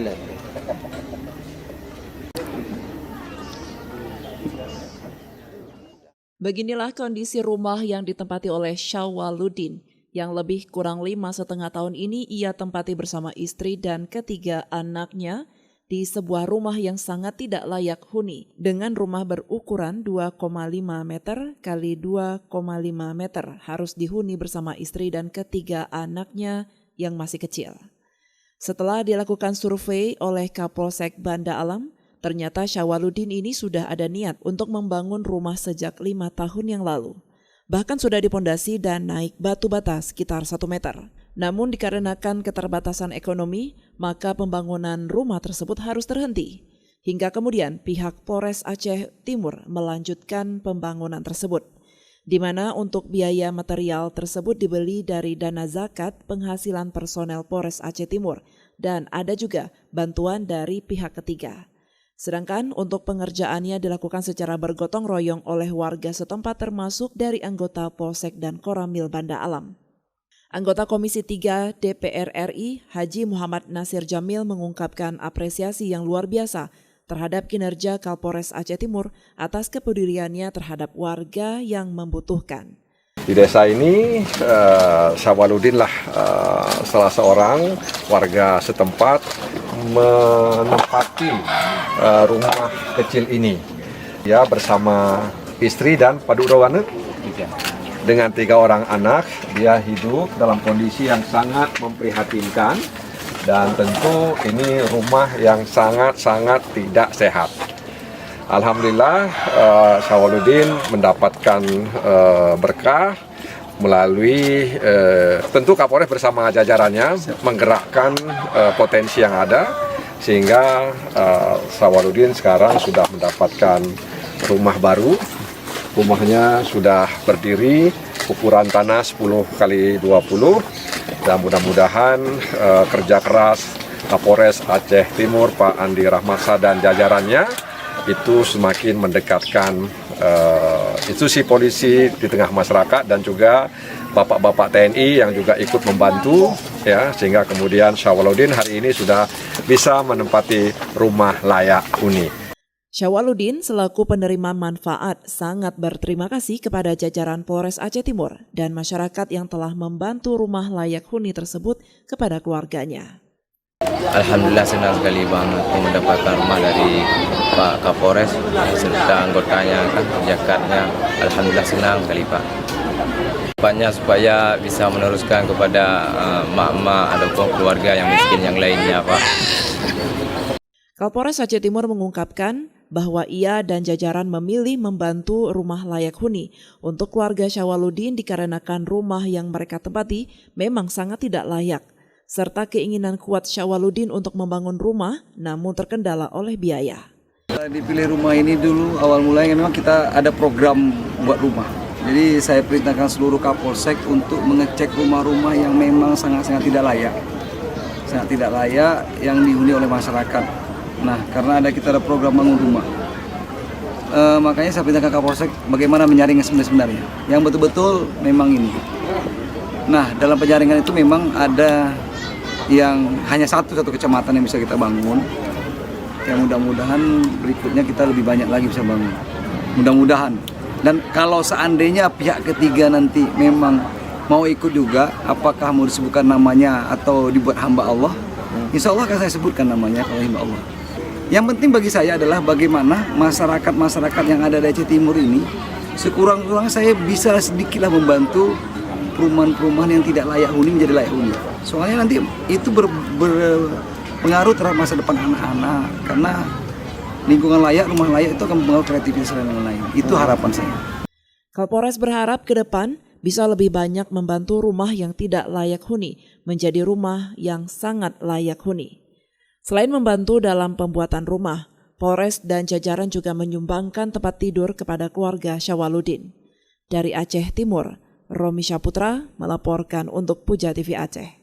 jalan. Beginilah kondisi rumah yang ditempati oleh Syawaludin, yang lebih kurang 5,5 tahun ini ia tempati bersama istri dan ketiga anaknya di sebuah rumah yang sangat tidak layak huni, dengan rumah berukuran 2,5 meter kali 2,5 meter harus dihuni bersama istri dan ketiga anaknya yang masih kecil. Setelah dilakukan survei oleh Kapolsek Banda Alam, ternyata Syawaludin ini sudah ada niat untuk membangun rumah sejak 5 tahun yang lalu. Bahkan sudah dipondasi dan naik batu bata sekitar 1 meter. Namun dikarenakan keterbatasan ekonomi, maka pembangunan rumah tersebut harus terhenti. Hingga kemudian pihak Polres Aceh Timur melanjutkan pembangunan tersebut, di mana untuk biaya material tersebut dibeli dari dana zakat penghasilan personel Polres Aceh Timur dan ada juga bantuan dari pihak ketiga. Sedangkan untuk pengerjaannya dilakukan secara bergotong royong oleh warga setempat termasuk dari anggota Polsek dan Koramil Banda Alam. Anggota Komisi 3 DPR RI Haji Muhammad Nasir Jamil mengungkapkan apresiasi yang luar biasa terhadap kinerja Kapolres Aceh Timur atas kepeduliannya terhadap warga yang membutuhkan. Di desa ini Syawaludin lah salah seorang warga setempat menempati rumah kecil ini. Dia bersama istri dan padurowana dengan 3 orang anak. Dia hidup dalam kondisi yang sangat memprihatinkan dan tentu ini rumah yang sangat-sangat tidak sehat. Alhamdulillah Syawaludin mendapatkan berkah melalui tentu Kapolres bersama jajarannya menggerakkan potensi yang ada sehingga Syawaludin sekarang sudah mendapatkan rumah baru. Rumahnya sudah berdiri, ukuran tanah 10 kali 20 dan mudah-mudahan kerja keras Kapolres Aceh Timur Pak Andi Rahmasa dan jajarannya itu semakin mendekatkan institusi polisi di tengah masyarakat dan juga bapak-bapak TNI yang juga ikut membantu ya, sehingga kemudian Syawaludin hari ini sudah bisa menempati rumah layak huni. Syawaludin selaku penerima manfaat sangat berterima kasih kepada jajaran Polres Aceh Timur dan masyarakat yang telah membantu rumah layak huni tersebut kepada keluarganya. Alhamdulillah senang sekali Bang untuk mendapatkan rumah dari Pak Kapolres serta anggotanya, jakatnya. Alhamdulillah senang sekali Pak. Harapannya supaya bisa meneruskan kepada mak-mak ataupun keluarga yang miskin yang lainnya Pak. Kapolres Aceh Timur mengungkapkan bahwa ia dan jajaran memilih membantu rumah layak huni untuk keluarga Syawaludin dikarenakan rumah yang mereka tempati memang sangat tidak layak, serta keinginan kuat Syawaludin untuk membangun rumah namun terkendala oleh biaya. Dipilih rumah ini dulu awal mulanya memang kita ada program buat rumah. Jadi saya perintahkan seluruh Kapolsek untuk mengecek rumah-rumah yang memang sangat-sangat tidak layak. Sangat tidak layak yang dihuni oleh masyarakat. Nah, karena kita ada program bangun rumah. Makanya saya perintahkan Kapolsek bagaimana menyaring sebenarnya. Yang betul-betul memang ini. Nah, dalam penyaringan itu memang ada yang hanya satu kecamatan yang bisa kita bangun. Ya mudah-mudahan berikutnya kita lebih banyak lagi bisa bangun. Mudah-mudahan. Dan kalau seandainya pihak ketiga nanti memang mau ikut juga, apakah mau disebutkan namanya atau dibuat hamba Allah, insya Allah akan saya sebutkan namanya kalau hamba Allah. Yang penting bagi saya adalah bagaimana masyarakat-masyarakat yang ada di Aceh Timur ini, sekurang-kurangnya saya bisa sedikitlah membantu perumahan-perumahan yang tidak layak huni menjadi layak huni. Soalnya nanti itu berpengaruh terhadap masa depan anak-anak, karena lingkungan layak, rumah layak itu akan mempengaruhi kreativitas dan lain-lain. Itu harapan saya. Kapolres berharap ke depan bisa lebih banyak membantu rumah yang tidak layak huni menjadi rumah yang sangat layak huni. Selain membantu dalam pembuatan rumah, Polres dan jajaran juga menyumbangkan tempat tidur kepada keluarga Syawaludin. Dari Aceh Timur, Romi Syaputra melaporkan untuk Puja TV Aceh.